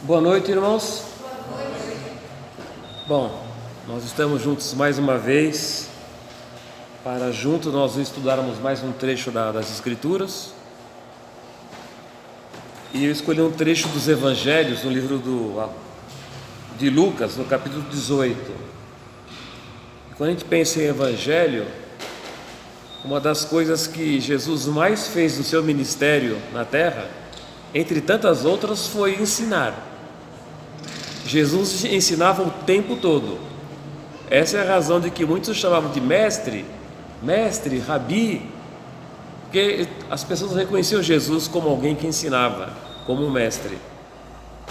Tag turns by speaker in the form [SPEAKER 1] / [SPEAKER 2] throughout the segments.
[SPEAKER 1] Boa noite, irmãos. Bom, nós estamos juntos mais uma vez para juntos nós estudarmos mais um trecho das Escrituras. E eu escolhi um trecho dos Evangelhos no livro de Lucas, no capítulo 18. E quando a gente pensa em Evangelho, uma das coisas que Jesus mais fez no seu ministério na terra, entre tantas outras, foi ensinar. Jesus ensinava o tempo todo. Essa é a razão de que muitos chamavam de mestre, rabi, porque as pessoas reconheciam Jesus como alguém que ensinava, como um mestre.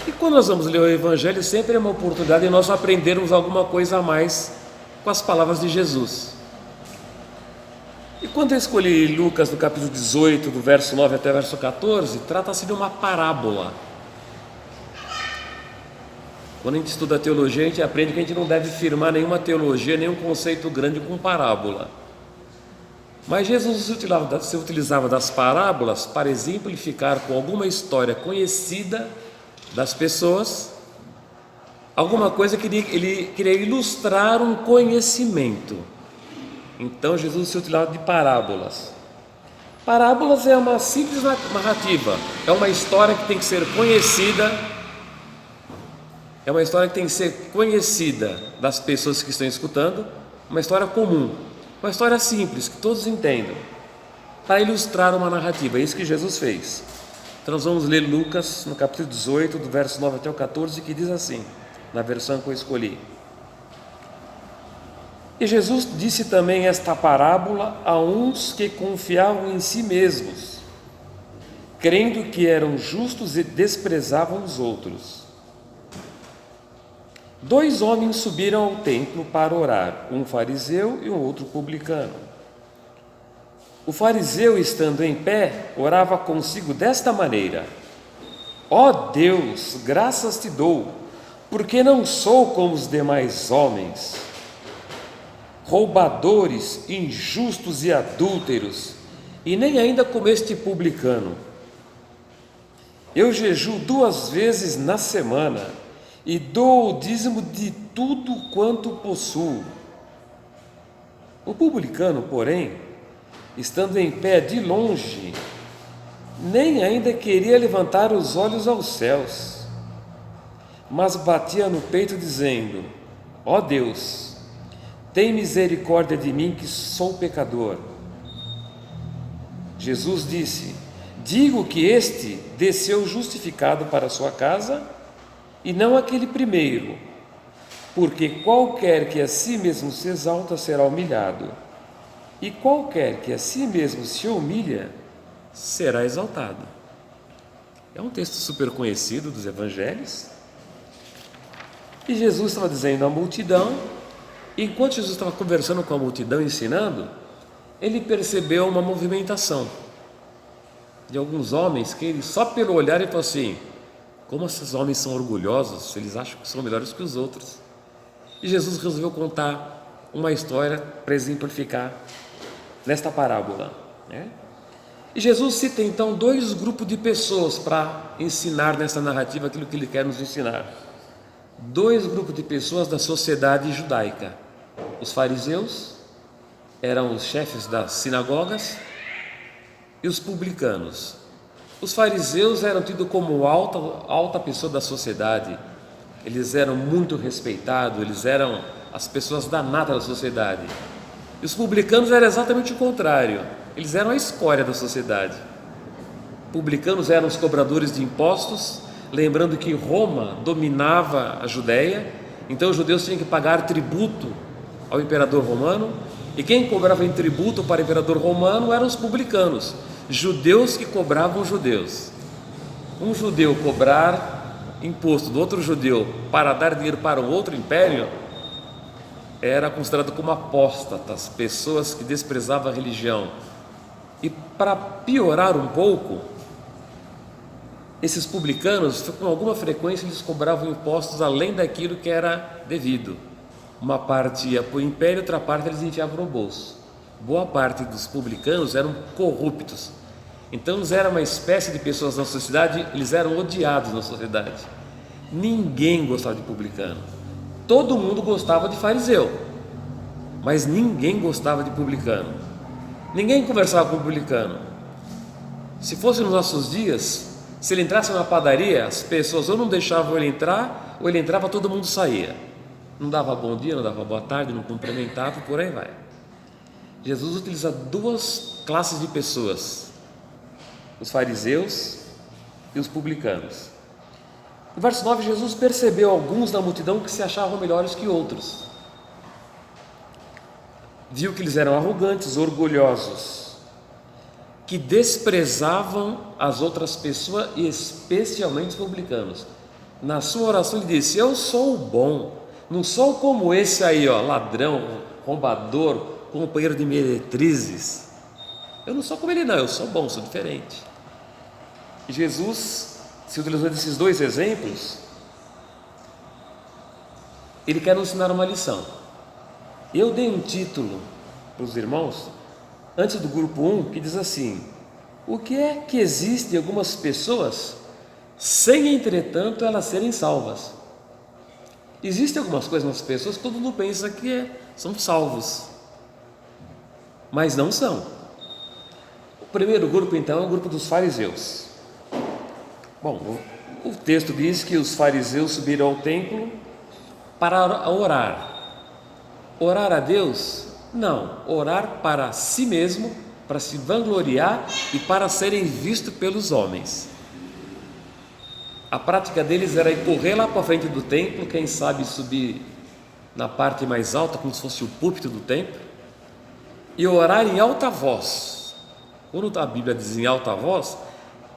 [SPEAKER 1] E quando nós vamos ler o Evangelho, sempre é uma oportunidade de nós aprendermos alguma coisa a mais com as palavras de Jesus. E quando eu escolhi Lucas no capítulo 18, do verso 9 até o verso 14, trata-se de uma parábola. Quando a gente estuda teologia, a gente aprende que a gente não deve firmar nenhuma teologia, nenhum conceito grande com parábola. Mas Jesus se utilizava das parábolas para exemplificar com alguma história conhecida das pessoas, alguma coisa que ele queria ilustrar um conhecimento. Então Jesus se utilizava de parábolas. Parábolas é uma simples narrativa, é uma história que tem que ser conhecida. É uma história que tem que ser conhecida das pessoas que estão escutando, uma história comum, uma história simples, que todos entendam, para ilustrar uma narrativa. É isso que Jesus fez. Então nós vamos ler Lucas, no capítulo 18, do verso 9 até o 14, que diz assim, na versão que eu escolhi. E Jesus disse também esta parábola a uns que confiavam em si mesmos, crendo que eram justos e desprezavam os outros. 2 homens subiram ao templo para orar, um fariseu e um outro publicano. O fariseu, estando em pé, orava consigo desta maneira: Ó Deus, graças te dou, porque não sou como os demais homens, roubadores, injustos e adúlteros, e nem ainda como este publicano. Eu jejuo 2 vezes na semana, e dou o dízimo de tudo quanto possuo. O publicano, porém, estando em pé de longe, nem ainda queria levantar os olhos aos céus, mas batia no peito dizendo: Ó Deus, tem misericórdia de mim, que sou pecador. Jesus disse: Digo que este desceu justificado para a sua casa, e não aquele primeiro, porque qualquer que a si mesmo se exalta será humilhado, e qualquer que a si mesmo se humilha será exaltado. É um texto super conhecido dos Evangelhos. E Jesus estava dizendo à multidão, e enquanto Jesus estava conversando com a multidão, ensinando, ele percebeu uma movimentação de alguns homens que ele, só pelo olhar, ele falou assim: como esses homens são orgulhosos, eles acham que são melhores que os outros. E Jesus resolveu contar uma história para exemplificar nesta parábola, né? E Jesus cita então 2 grupos de pessoas para ensinar nessa narrativa aquilo que ele quer nos ensinar. 2 grupos de pessoas da sociedade judaica. Os fariseus eram os chefes das sinagogas e os publicanos. Os fariseus eram tidos como alta pessoa da sociedade. Eles eram muito respeitados, eles eram as pessoas da nata da sociedade. E os publicanos eram exatamente o contrário, eles eram a escória da sociedade. Publicanos eram os cobradores de impostos, lembrando que Roma dominava a Judéia, então os judeus tinham que pagar tributo ao imperador romano, e quem cobrava em tributo para o imperador romano eram os publicanos, judeus que cobravam judeus. Um judeu cobrar imposto do outro judeu para dar dinheiro para um outro império era considerado como apóstatas, pessoas que desprezavam a religião. E para piorar um pouco, esses publicanos, com alguma frequência, eles cobravam impostos além daquilo que era devido. Uma parte ia para o império, outra parte eles enfiavam no bolso. Boa parte dos publicanos eram corruptos, então eles eram uma espécie de pessoas na sociedade, eles eram odiados na sociedade. Ninguém gostava de publicano. Todo mundo gostava de fariseu, mas ninguém gostava de publicano. Ninguém conversava com o publicano. Se fosse nos nossos dias, se ele entrasse numa padaria, as pessoas ou não deixavam ele entrar, ou ele entrava, todo mundo saía. Não dava bom dia, não dava boa tarde, não cumprimentava, por aí vai. Jesus utiliza duas classes de pessoas: os fariseus e os publicanos. No verso 9, Jesus percebeu alguns da multidão que se achavam melhores que outros. Viu que eles eram arrogantes, orgulhosos, que desprezavam as outras pessoas e especialmente os publicanos. Na sua oração ele disse: eu sou o bom, não sou como esse aí, ladrão, roubador, companheiro de meretrizes. Eu não sou como ele não, eu sou bom, sou diferente. E Jesus, se utilizando desses dois exemplos, ele quer nos ensinar uma lição. Eu dei um título para os irmãos, antes do grupo 1, que diz assim: o que é que existe em algumas pessoas, sem entretanto elas serem salvas? Existem algumas coisas nas pessoas que todo mundo pensa que são salvos, mas não são. O primeiro grupo então é o grupo dos fariseus. Bom, o texto diz que os fariseus subiram ao templo para orar. Orar a Deus? Não, orar para si mesmo, para se vangloriar e para serem vistos pelos homens. A prática deles era ir correr lá para a frente do templo, quem sabe subir na parte mais alta, como se fosse o púlpito do templo, e orar em alta voz. Quando a Bíblia diz em alta voz,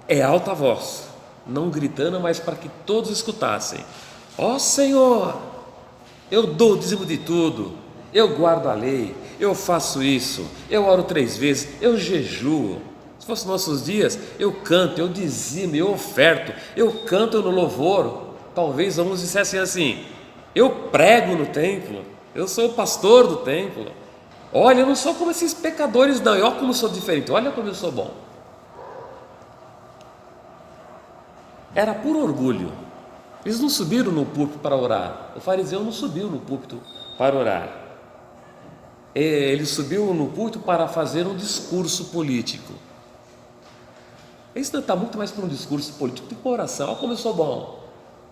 [SPEAKER 1] é alta voz, não gritando, mas para que todos escutassem: ó Senhor, eu dou o dízimo de tudo, eu guardo a lei, eu faço isso, eu oro 3 vezes, eu jejuo. Se fosse nossos dias, eu canto, eu dizimo, eu oferto, eu canto no louvor. Talvez alguns dissessem assim: eu prego no templo, eu sou o pastor do templo. Olha, eu não sou como esses pecadores não, olha como eu sou diferente, olha como eu sou bom. Era por orgulho. Eles não subiram no púlpito para orar. O fariseu não subiu no púlpito para orar. Ele subiu no púlpito para fazer um discurso político. Isso está muito mais para um discurso político do que para oração. Olha como eu sou bom.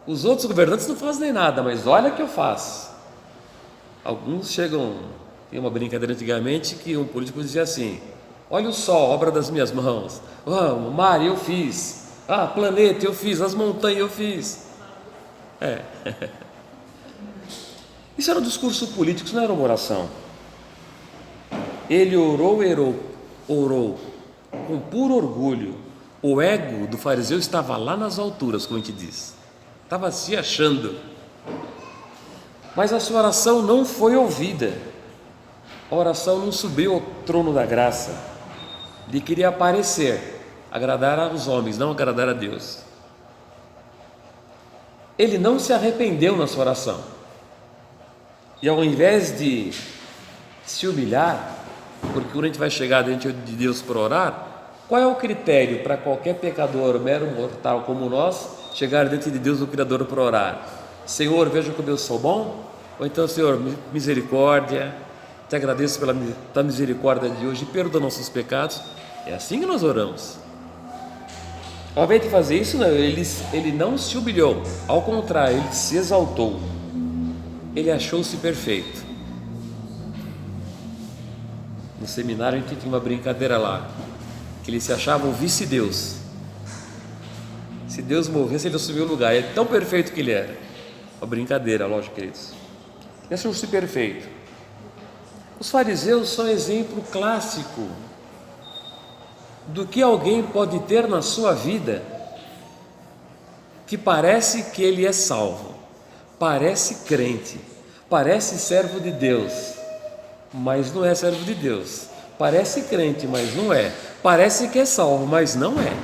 [SPEAKER 1] Os outros governantes não fazem nem nada, mas olha o que eu faço. Alguns chegam, tem uma brincadeira antigamente que um político dizia assim: olha o sol, obra das minhas mãos. O mar eu fiz. Planeta eu fiz, as montanhas eu fiz. Isso era um discurso político, isso não era uma oração. Ele orou com puro orgulho. O ego do fariseu estava lá nas alturas, como a gente diz, estava se achando. Mas a sua oração não foi ouvida. A oração não subiu ao trono da graça. Ele queria aparecer, agradar aos homens, não agradar a Deus. Ele não se arrependeu na sua oração. E ao invés de se humilhar, porque quando a gente vai chegar diante de Deus para orar, qual é o critério para qualquer pecador, mero mortal como nós, chegar diante de Deus, o Criador, para orar? Senhor, veja como eu sou bom? Ou então, Senhor, misericórdia, te agradeço pela tua misericórdia de hoje, perdoa nossos pecados. É assim que nós oramos. Ao invés de fazer isso, não, ele não se humilhou, ao contrário, ele se exaltou, ele achou-se perfeito. No seminário a gente tinha uma brincadeira lá, que ele se achava o vice-deus. Se Deus morresse, ele assumiu o lugar, é tão perfeito que ele era. Uma brincadeira, lógico, queridos. Ele achou-se perfeito. Os fariseus são exemplo clássico do que alguém pode ter na sua vida que parece que ele é salvo, parece crente, parece servo de Deus, mas não é servo de Deus. Parece crente, mas não é. Parece que é salvo, mas não é.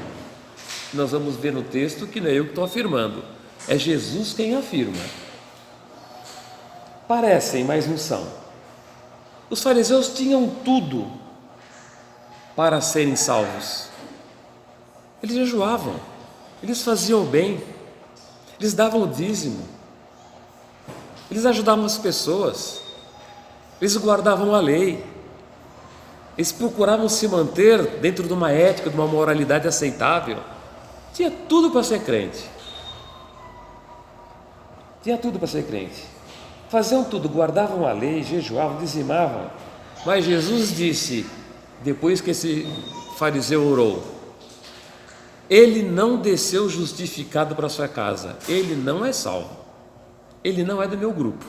[SPEAKER 1] Nós vamos ver no texto que não é eu que estou afirmando, é Jesus quem afirma. Parecem, mas não são. Os fariseus tinham tudo para serem salvos. Eles jejuavam, eles faziam bem, Eles davam o dízimo, eles ajudavam as pessoas, eles guardavam a lei, eles procuravam se manter dentro de uma ética, de uma moralidade aceitável. Tinha tudo para ser crente. Tinha tudo para ser crente. Faziam tudo, guardavam a lei, jejuavam, dizimavam. Mas Jesus disse, depois que esse fariseu orou, ele não desceu justificado para sua casa, ele não é salvo, ele não é do meu grupo.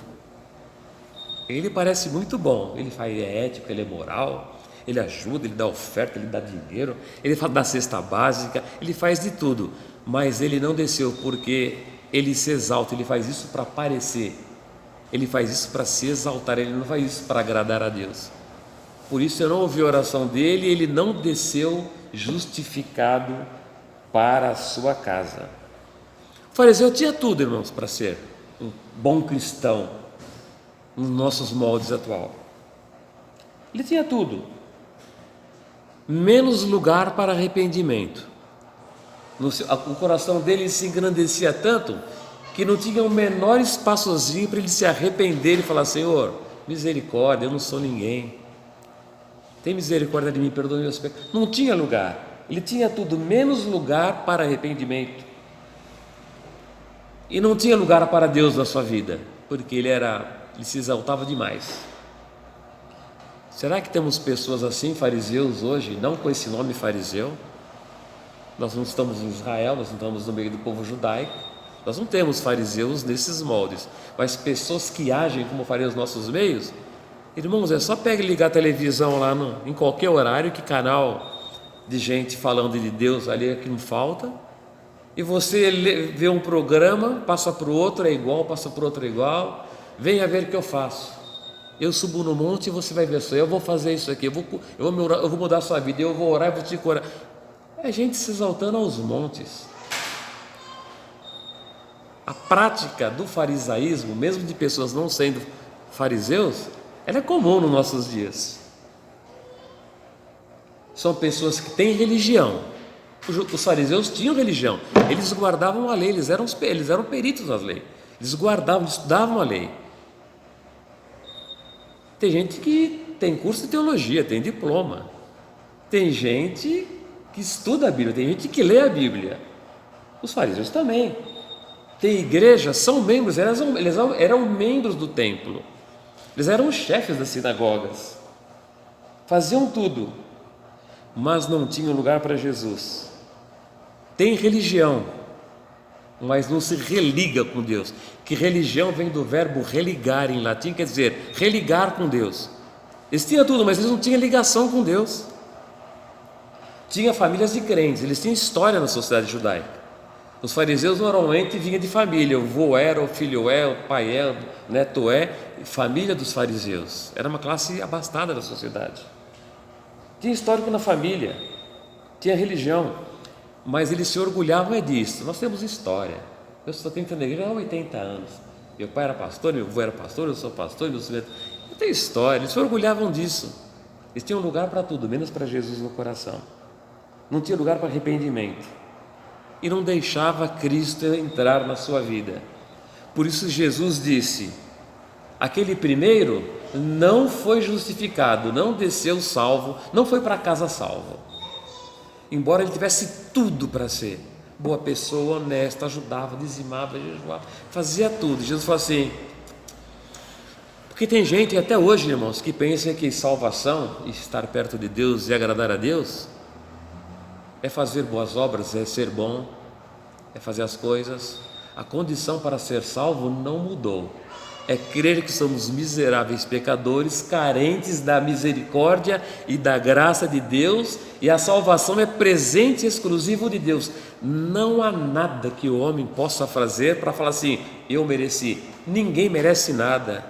[SPEAKER 1] Ele parece muito bom, ele é ético, ele é moral, ele ajuda, ele dá oferta, ele dá dinheiro, ele dá cesta básica, ele faz de tudo, mas ele não desceu porque ele se exalta, ele faz isso para aparecer, ele faz isso para se exaltar, ele não faz isso para agradar a Deus. Por isso eu não ouvi a oração dele, ele não desceu justificado para a sua casa. O fariseu tinha tudo, irmãos, para ser um bom cristão nos nossos moldes atual. Ele tinha tudo, menos lugar para arrependimento. O coração dele se engrandecia tanto que não tinha o menor espaçozinho para ele se arrepender e falar: Senhor, misericórdia, eu não sou ninguém, tem misericórdia de mim, perdoe meus pecados. Não tinha lugar. Ele tinha tudo, menos lugar para arrependimento. E não tinha lugar para Deus na sua vida, porque ele se exaltava demais. Será que temos pessoas assim, fariseus hoje, não com esse nome fariseu? Nós não estamos em Israel, nós não estamos no meio do povo judaico, nós não temos fariseus nesses moldes, mas pessoas que agem como fariseus nos nossos meios. Irmãos, é só pegar e ligar a televisão lá em qualquer horário, que canal de gente falando de Deus ali é que não falta, e você vê um programa, passa para o outro, é igual, passa para o outro, é igual. Venha ver o que eu faço. Eu subo no monte e você vai ver só. Eu vou fazer isso aqui, eu vou mudar a sua vida, eu vou orar e vou te curar. É gente se exaltando aos montes. A prática do farisaísmo, mesmo de pessoas não sendo fariseus, ela é comum nos nossos dias. São pessoas que têm religião. Os fariseus tinham religião, eles guardavam a lei, eles eram peritos nas leis, eles guardavam, estudavam a lei. Tem gente que tem curso de teologia, tem diploma, tem gente que estuda a Bíblia, tem gente que lê a Bíblia. Os fariseus também. Tem igrejas, são membros, eles eram membros do templo, eles eram os chefes das sinagogas, faziam tudo, mas não tinham lugar para Jesus. Tem religião, mas não se religa com Deus, que religião vem do verbo religar em latim, quer dizer, religar com Deus. Eles tinham tudo, mas eles não tinham ligação com Deus. Tinha famílias de crentes, eles tinham história na sociedade judaica. Os fariseus normalmente vinham de família, o vô era, o filho é, o pai é, o neto é, família dos fariseus. Era uma classe abastada da sociedade. Tinha histórico na família, tinha religião, mas eles se orgulhavam disso. Nós temos história. Eu só tenho na igreja há 80 anos. Meu pai era pastor, meu avô era pastor, eu sou pastor, eu tenho história. Eles se orgulhavam disso. Eles tinham lugar para tudo, menos para Jesus no coração. Não tinha lugar para arrependimento. E não deixava Cristo entrar na sua vida. Por isso Jesus disse: aquele primeiro não foi justificado, não desceu salvo, não foi para casa salvo. Embora ele tivesse tudo para ser boa pessoa, honesta, ajudava, dizimava, jejuava, fazia tudo. Jesus falou assim, porque tem gente até hoje, irmãos, que pensa que salvação, estar perto de Deus e agradar a Deus, é fazer boas obras, é ser bom, é fazer as coisas. A condição para ser salvo não mudou. É crer que somos miseráveis pecadores, carentes da misericórdia e da graça de Deus, e a salvação é presente exclusivo de Deus. Não há nada que o homem possa fazer para falar assim, eu mereci. Ninguém merece nada.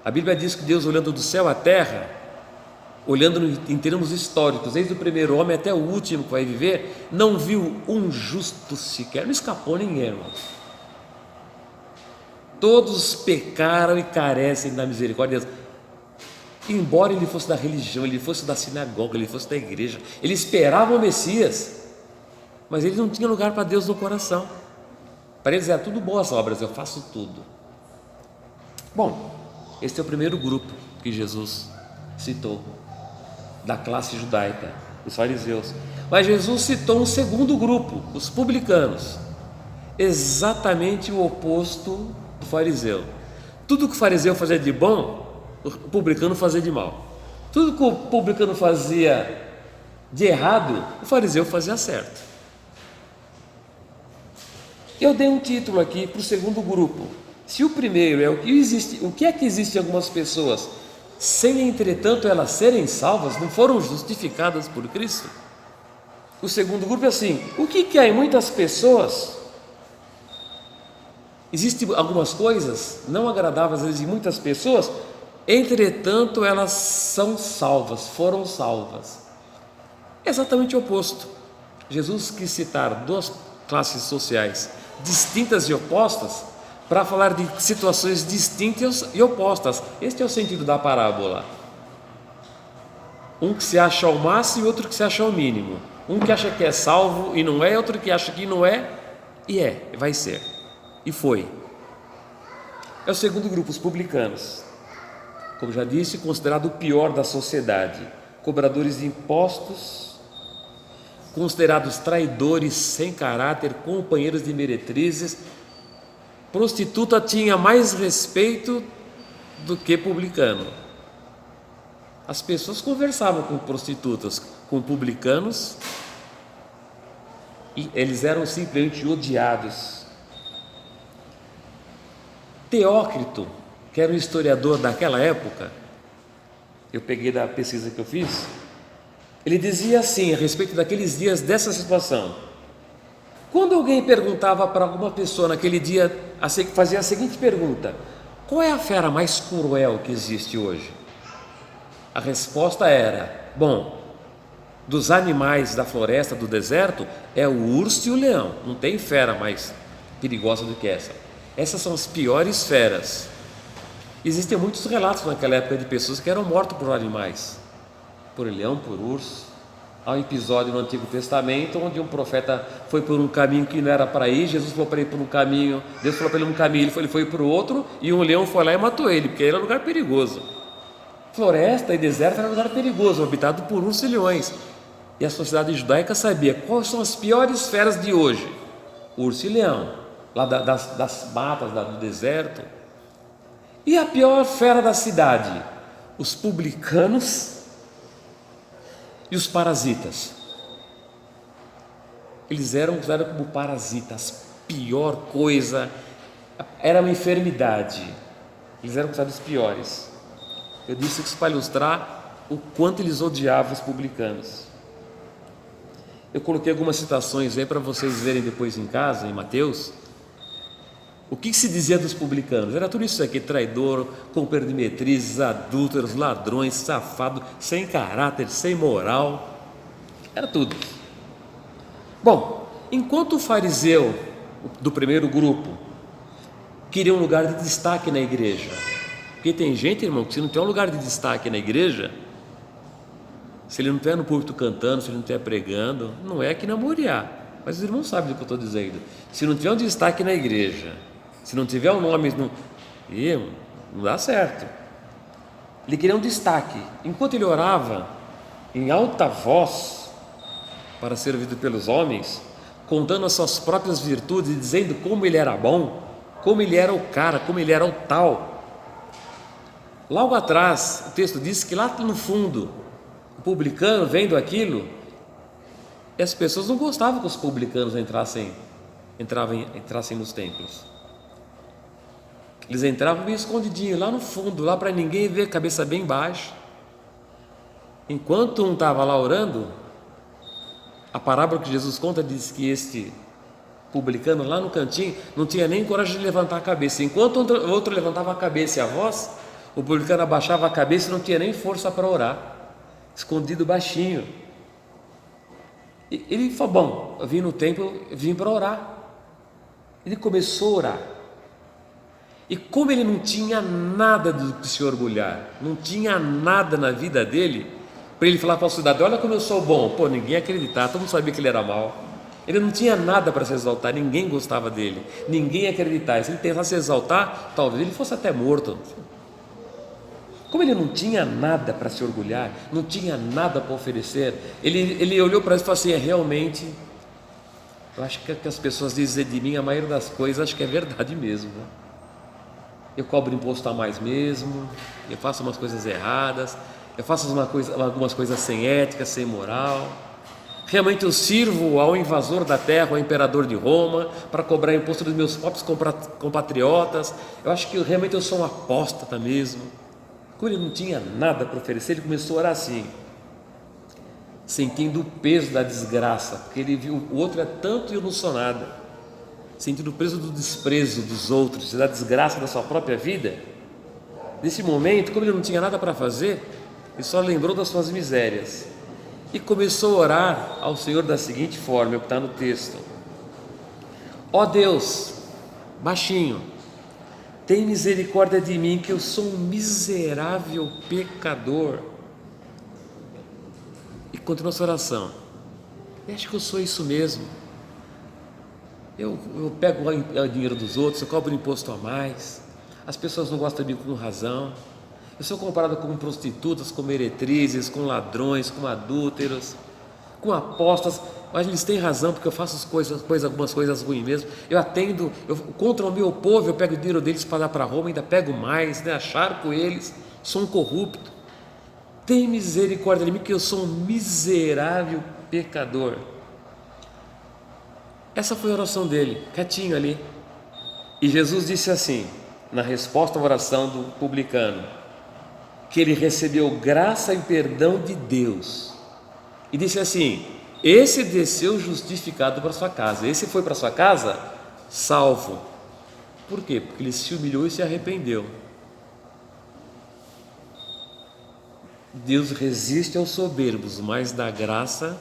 [SPEAKER 1] A Bíblia diz que Deus, olhando do céu à terra, olhando em termos históricos, desde o primeiro homem até o último que vai viver, não viu um justo sequer, não escapou ninguém, irmãos. Todos pecaram e carecem da misericórdia de Deus. Embora ele fosse da religião, ele fosse da sinagoga, ele fosse da igreja, ele esperava o Messias, mas ele não tinha lugar para Deus no coração. Para eles eram tudo boas obras, eu faço tudo. Bom, esse é o primeiro grupo que Jesus citou, da classe judaica, os fariseus. Mas Jesus citou um segundo grupo, os publicanos, exatamente o oposto do fariseu. Tudo que o fariseu fazia de bom, o publicano fazia de mal. Tudo que o publicano fazia de errado, o fariseu fazia certo. Eu dei um título aqui para o segundo grupo. Se o primeiro é o que é que existe em algumas pessoas, sem entretanto elas serem salvas, não foram justificadas por Cristo? O segundo grupo é assim: o que há em muitas pessoas? Existem algumas coisas não agradáveis às vezes em muitas pessoas, entretanto elas são salvas, foram salvas. É exatamente o oposto. Jesus quis citar duas classes sociais distintas e opostas para falar de situações distintas e opostas. Este é o sentido da parábola. Um que se acha ao máximo e outro que se acha ao mínimo. Um que acha que é salvo e não é, outro que acha que não é e é, vai ser. E foi. É o segundo grupo, os publicanos. Como já disse, considerado o pior da sociedade. Cobradores de impostos, considerados traidores, sem caráter, companheiros de meretrizes. Prostituta tinha mais respeito do que publicano. As pessoas conversavam com prostitutas, com publicanos, e eles eram simplesmente odiados. Teócrito, que era um historiador daquela época, eu peguei da pesquisa que eu fiz, ele dizia assim a respeito daqueles dias, dessa situação: quando alguém perguntava para alguma pessoa naquele dia, fazia a seguinte pergunta: qual é a fera mais cruel que existe hoje? A resposta era: bom, dos animais da floresta, do deserto, é o urso e o leão, não tem fera mais perigosa do que essa. Essas são as piores feras. Existem muitos relatos naquela época de pessoas que eram mortas por animais, por leão, por urso. Há um episódio no Antigo Testamento onde um profeta foi por um caminho que não era para ir, Jesus falou para ir por um caminho, Deus falou para ele um caminho, ele foi por outro, e um leão foi lá e matou ele, porque era um lugar perigoso. Floresta e deserto era um lugar perigoso, habitado por ursos e leões. E a sociedade judaica sabia quais são as piores feras de hoje: urso e leão, lá das matas, do deserto. E a pior fera da cidade? Os publicanos e os parasitas. Eles eram considerados como parasitas. Pior coisa, era uma enfermidade. Eles eram considerados piores. Eu disse isso para ilustrar o quanto eles odiavam os publicanos. Eu coloquei algumas citações aí para vocês verem depois em casa, em Mateus. O que se dizia dos publicanos? Era tudo isso aqui: traidor, companheiro de metrizes, adúlteros, ladrões, safado, sem caráter, sem moral. Era tudo. Bom, enquanto o fariseu do primeiro grupo queria um lugar de destaque na igreja, porque tem gente, irmão, que se não tem um lugar de destaque na igreja, se ele não estiver no púlpito cantando, se ele não estiver pregando, não é aqui na Moriá, mas os irmãos sabem do que eu estou dizendo. Se não tiver um destaque na igreja, se não tiver um nome, não dá certo. Ele queria um destaque. Enquanto ele orava em alta voz para ser ouvido pelos homens, contando as suas próprias virtudes e dizendo como ele era bom, como ele era o cara, como ele era o tal. Logo atrás, o texto diz que lá no fundo, o publicano vendo aquilo, e as pessoas não gostavam que os publicanos entrassem nos templos. Eles entravam meio escondidinho, lá no fundo, lá para ninguém ver, cabeça bem baixa. Enquanto um estava lá orando, a parábola que Jesus conta diz que este publicano lá no cantinho não tinha nem coragem de levantar a cabeça. Enquanto o outro levantava a cabeça e a voz, o publicano abaixava a cabeça e não tinha nem força para orar, escondido baixinho. E ele falou: bom, eu vim no templo, vim para orar. Ele começou a orar. E como ele não tinha nada do que se orgulhar, não tinha nada na vida dele, para ele falar para a sociedade: olha como eu sou bom. Pô, ninguém ia acreditar, todo mundo sabia que ele era mau. Ele não tinha nada para se exaltar, ninguém gostava dele, ninguém ia acreditar. Se ele tentasse se exaltar, talvez ele fosse até morto. Como ele não tinha nada para se orgulhar, não tinha nada para oferecer, ele olhou para isso e falou assim: realmente, eu acho que as pessoas dizem de mim, a maioria das coisas, acho que é verdade mesmo, né? Eu cobro imposto a mais mesmo, eu faço umas coisas erradas, eu faço algumas coisas sem ética, sem moral. Realmente eu sirvo ao invasor da terra, ao imperador de Roma, para cobrar imposto dos meus próprios compatriotas. Eu acho que realmente eu sou um apóstata mesmo. Como ele não tinha nada para oferecer, ele começou a orar assim, sentindo o peso da desgraça, porque ele viu o outro é tanto e eu não sou nada, sentindo o peso do desprezo dos outros, da desgraça da sua própria vida. Nesse momento, como ele não tinha nada para fazer, ele só lembrou das suas misérias e começou a orar ao Senhor da seguinte forma, é o que está no texto: ó Deus, baixinho, tem misericórdia de mim, que eu sou um miserável pecador. E continua a sua oração: eu acho que eu sou isso mesmo, eu pego o dinheiro dos outros, eu cobro imposto a mais, as pessoas não gostam de mim com razão, eu sou comparado com prostitutas, com meretrizes, com ladrões, com adúlteros, com apostas, mas eles têm razão, porque eu faço algumas coisas ruins mesmo. Contra o meu povo, eu pego o dinheiro deles para dar para Roma, ainda pego mais, né? Acharco eles, sou um corrupto. Tem misericórdia de mim, que eu sou um miserável pecador. Essa foi a oração dele, quietinho ali. E Jesus disse assim, na resposta à oração do publicano, que ele recebeu graça e perdão de Deus. E disse assim: esse desceu justificado para sua casa, esse foi para sua casa salvo. Por quê? Porque ele se humilhou e se arrependeu. Deus resiste aos soberbos, mas dá graça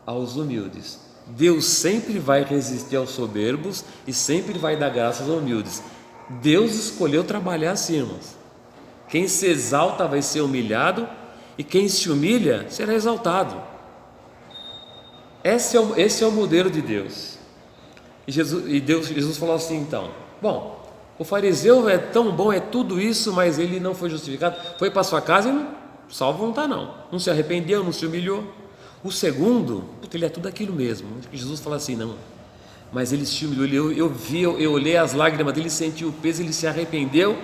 [SPEAKER 1] aos humildes. Deus sempre vai resistir aos soberbos e sempre vai dar graça aos humildes. Deus escolheu trabalhar assim, irmãos. Quem se exalta vai ser humilhado e quem se humilha será exaltado. Esse é o modelo de Deus. E Jesus falou assim então: bom, o fariseu é tão bom, é tudo isso, mas ele não foi justificado, foi para sua casa e salvo não está não se arrependeu, não se humilhou. O segundo, ele é tudo aquilo mesmo. Jesus fala assim: não, mas ele se humilhou, eu olhei as lágrimas dele, senti o peso, ele se arrependeu.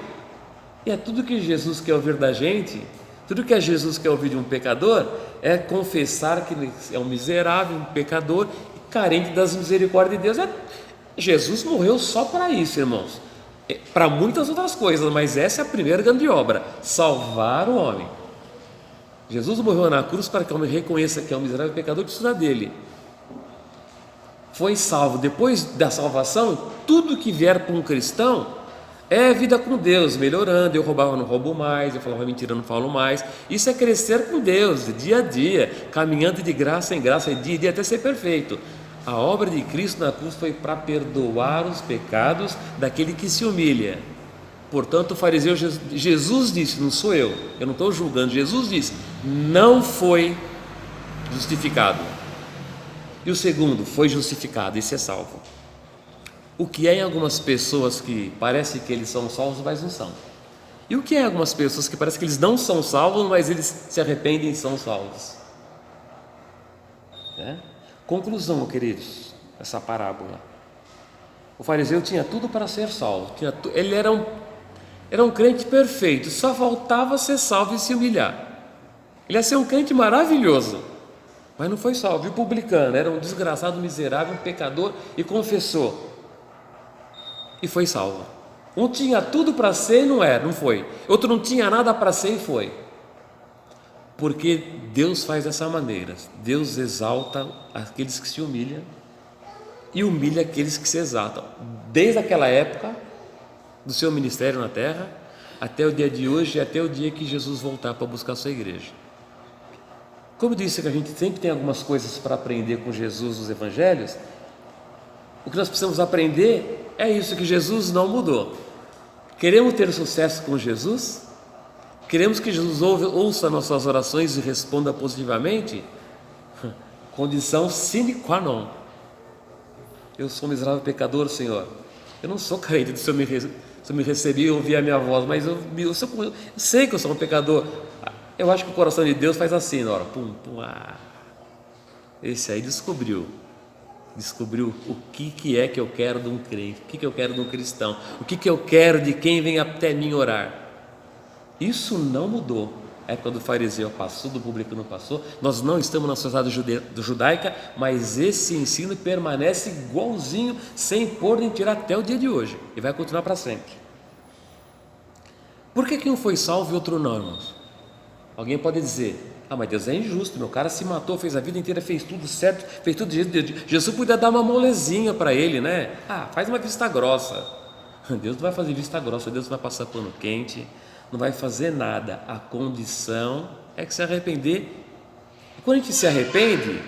[SPEAKER 1] E é tudo que Jesus quer ouvir da gente, tudo que Jesus quer ouvir de um pecador, é confessar que é um miserável, um pecador, carente das misericórdias de Deus. Jesus morreu só para isso, irmãos, para muitas outras coisas, mas essa é a primeira grande obra, salvar o homem. Jesus morreu na cruz para que o homem reconheça que é um miserável pecador e precisa dele. Foi salvo. Depois da salvação, tudo que vier para um cristão é vida com Deus, melhorando. Eu roubava, não roubo mais, eu falava mentira, não falo mais. Isso é crescer com Deus, dia a dia, caminhando de graça em graça, dia a dia, até ser perfeito. A obra de Cristo na cruz foi para perdoar os pecados daquele que se humilha. Portanto, o fariseu, Jesus disse, não sou eu não estou julgando, Jesus disse, não foi justificado. E o segundo, foi justificado, esse é salvo. O que é em algumas pessoas que parece que eles são salvos, mas não são. E o que é em algumas pessoas que parece que eles não são salvos, mas eles se arrependem e são salvos? Conclusão, queridos, essa parábola. O fariseu tinha tudo para ser salvo, ele era um crente perfeito, só faltava ser salvo e se humilhar. Ele ia ser um crente maravilhoso, mas não foi salvo. E o publicano era um desgraçado, miserável, um pecador, e confessou e foi salvo. Um tinha tudo para ser e não foi. Outro não tinha nada para ser e foi. Porque Deus faz dessa maneira. Deus exalta aqueles que se humilham e humilha aqueles que se exaltam. Desde aquela época do seu ministério na terra até o dia de hoje, até o dia que Jesus voltar para buscar a sua igreja. Como eu disse que a gente sempre tem algumas coisas para aprender com Jesus nos evangelhos, o que nós precisamos aprender é isso, que Jesus não mudou. Queremos ter sucesso com Jesus? Queremos que Jesus ouça nossas orações e responda positivamente? Condição sine qua non, Eu sou um miserável pecador, Senhor. Eu não sou crente de se eu me receber e ouvir a minha voz, mas eu sei que eu sou um pecador. Eu acho que o coração de Deus faz assim, na hora. Pum, pum, Esse aí descobriu o que é que eu quero de um crente, o que eu quero de um cristão, o que eu quero de quem vem até mim orar. Isso não mudou. A época do fariseu passou, do publicano passou. Nós não estamos na sociedade judaica, mas esse ensino permanece igualzinho, sem pôr nem tirar, até o dia de hoje, e vai continuar para sempre. Por que um foi salvo e outro não, irmãos? Alguém pode dizer: mas Deus é injusto, meu cara se matou, fez a vida inteira, fez tudo certo, fez tudo do jeito de Deus. Jesus podia dar uma molezinha para ele, né? Faz uma vista grossa. Deus não vai fazer vista grossa, Deus não vai passar pano quente, não vai fazer nada. A condição é que se arrepender. E quando a gente se arrepende,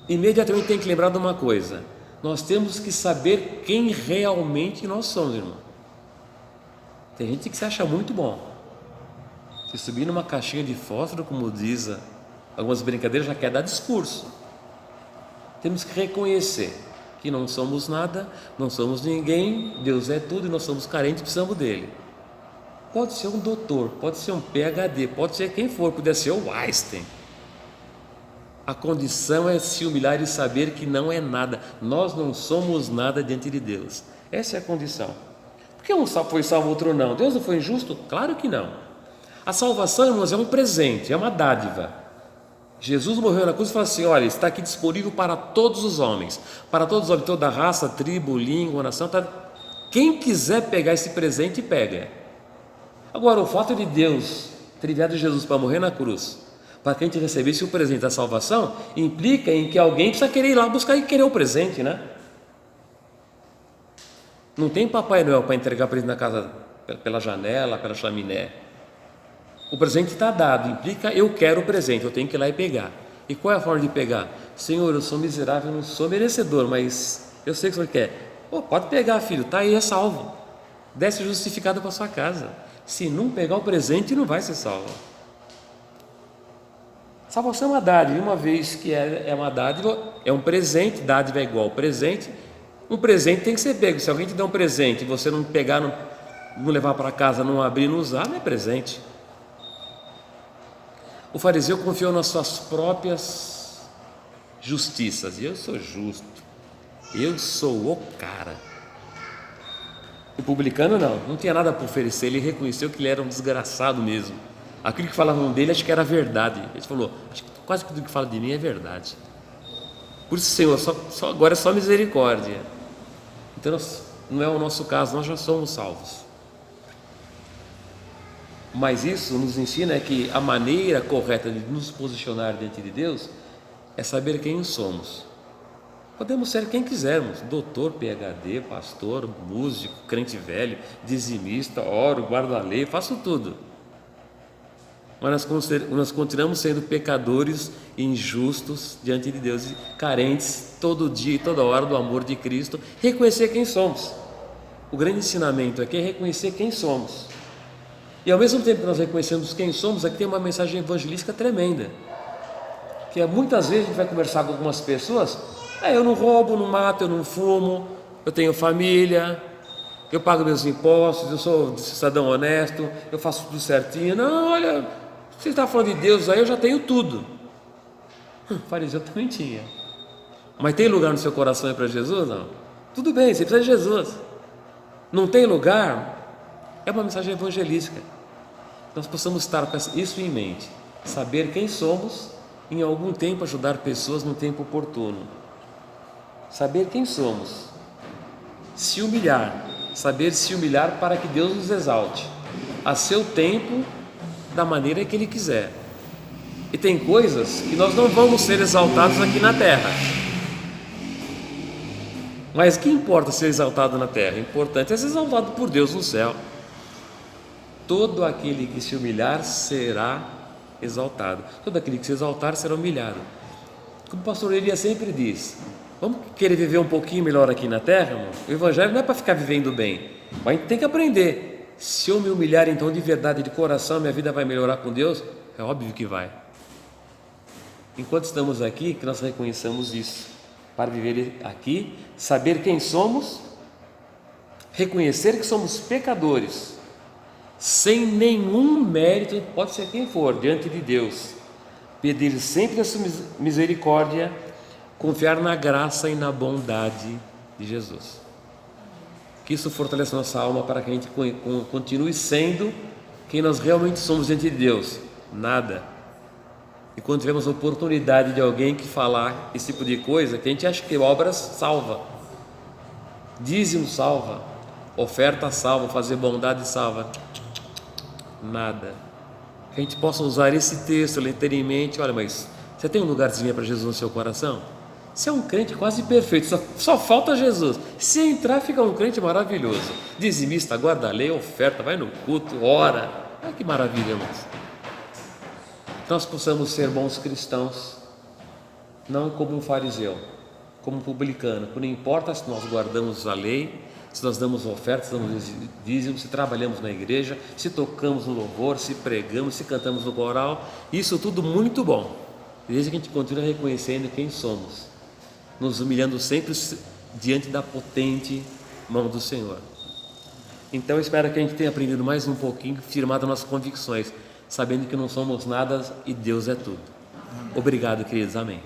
[SPEAKER 1] imediatamente tem que lembrar de uma coisa: nós temos que saber quem realmente nós somos, irmão. Tem gente que se acha muito bom. Se subir numa caixinha de fósforo, como diz algumas brincadeiras, já quer dar discurso. Temos que reconhecer que não somos nada, não somos ninguém, Deus é tudo e nós somos carentes e precisamos dele. Pode ser um doutor, pode ser um PhD, pode ser quem for, pode ser o Einstein. A condição é se humilhar e saber que não é nada. Nós não somos nada diante de Deus. Essa é a condição. Por que um foi salvo, outro não? Deus não foi injusto? Claro que não. A salvação, irmãos, é um presente, é uma dádiva. Jesus morreu na cruz e falou assim: olha, está aqui disponível para todos os homens, toda raça, tribo, língua, nação. Quem quiser pegar esse presente, pega. Agora, o fato de Deus ter enviado Jesus para morrer na cruz, para que a gente recebesse o presente da salvação, implica em que alguém precisa querer ir lá buscar e querer o presente, né? Não tem Papai Noel para entregar presente na casa pela janela, pela chaminé. O presente está dado, implica eu quero o presente, eu tenho que ir lá e pegar. E qual é a forma de pegar? Senhor, eu sou miserável, eu não sou merecedor, mas eu sei que o Senhor quer. Pode pegar, filho, está aí, é salvo. Desce justificado para sua casa. Se não pegar o presente, não vai ser salvo. Salvação é uma dádiva, uma vez que é uma dádiva, é um presente, dádiva é igual presente. Um presente tem que ser pego. Se alguém te der um presente e você não pegar, não levar para casa, não abrir, não usar, não é presente. O fariseu confiou nas suas próprias justiças. Eu sou justo, eu sou o cara. O publicano não tinha nada para oferecer. Ele reconheceu que ele era um desgraçado mesmo. Aquilo que falavam dele, acho que era verdade. Ele falou: acho que quase tudo que fala de mim é verdade. Por isso, Senhor, agora é só misericórdia. Então não é o nosso caso, nós já somos salvos. Mas isso nos ensina que a maneira correta de nos posicionar diante de Deus é saber quem somos. Podemos ser quem quisermos: doutor, PhD, pastor, músico, crente velho, dizimista, oro, guardo a lei, faço tudo. Mas nós continuamos sendo pecadores, injustos diante de Deus, carentes todo dia e toda hora do amor de Cristo. Reconhecer quem somos. O grande ensinamento aqui é reconhecer quem somos. E ao mesmo tempo que nós reconhecemos quem somos, aqui tem uma mensagem evangelística tremenda. Que muitas vezes a gente vai conversar com algumas pessoas: eu não roubo, não mato, eu não fumo, eu tenho família, eu pago meus impostos, eu sou cidadão honesto, eu faço tudo certinho. Não, olha, você está falando de Deus aí, eu já tenho tudo. O fariseu também tinha. Mas tem lugar no seu coração para Jesus? Não. Tudo bem, você precisa de Jesus. Não tem lugar? É uma mensagem evangelística. Nós possamos estar com isso em mente, saber quem somos, em algum tempo ajudar pessoas no tempo oportuno. Saber quem somos, se humilhar, saber se humilhar para que Deus nos exalte, a seu tempo, da maneira que Ele quiser. E tem coisas que nós não vamos ser exaltados aqui na terra. Mas que importa ser exaltado na terra? O importante é ser exaltado por Deus no céu. Todo aquele que se humilhar será exaltado. Todo aquele que se exaltar será humilhado. Como o pastor Elias sempre diz: vamos querer viver um pouquinho melhor aqui na terra, irmão? O evangelho não é para ficar vivendo bem, mas a gente tem que aprender. Se eu me humilhar então de verdade, de coração, minha vida vai melhorar com Deus? É óbvio que vai. Enquanto estamos aqui, que nós reconheçamos isso. para viver aqui, saber quem somos, reconhecer que somos pecadores, sem nenhum mérito, pode ser quem for, diante de Deus, pedir sempre a sua misericórdia, confiar na graça e na bondade de Jesus. Que isso fortaleça nossa alma para que a gente continue sendo quem nós realmente somos diante de Deus, nada. E quando tivermos a oportunidade de alguém que falar esse tipo de coisa, que a gente acha que obras salva, dízimo salva, oferta salva, fazer bondade salva, nada. Que a gente possa usar esse texto literalmente. Olha, mas você tem um lugarzinho para Jesus no seu coração? Você é um crente quase perfeito, só falta Jesus. Se entrar, fica um crente maravilhoso, dizimista, guarda a lei, oferta, vai no culto, ora. Olha que maravilha, irmãos. Nós possamos ser bons cristãos, não como um fariseu, como um publicano. Não importa se nós guardamos a lei, se nós damos ofertas, se damos dízimos, se trabalhamos na igreja, se tocamos no louvor, se pregamos, se cantamos no coral, isso tudo muito bom, desde que a gente continue reconhecendo quem somos, nos humilhando sempre diante da potente mão do Senhor. Então eu espero que a gente tenha aprendido mais um pouquinho, firmado nossas convicções, sabendo que não somos nada e Deus é tudo. Obrigado, queridos. Amém.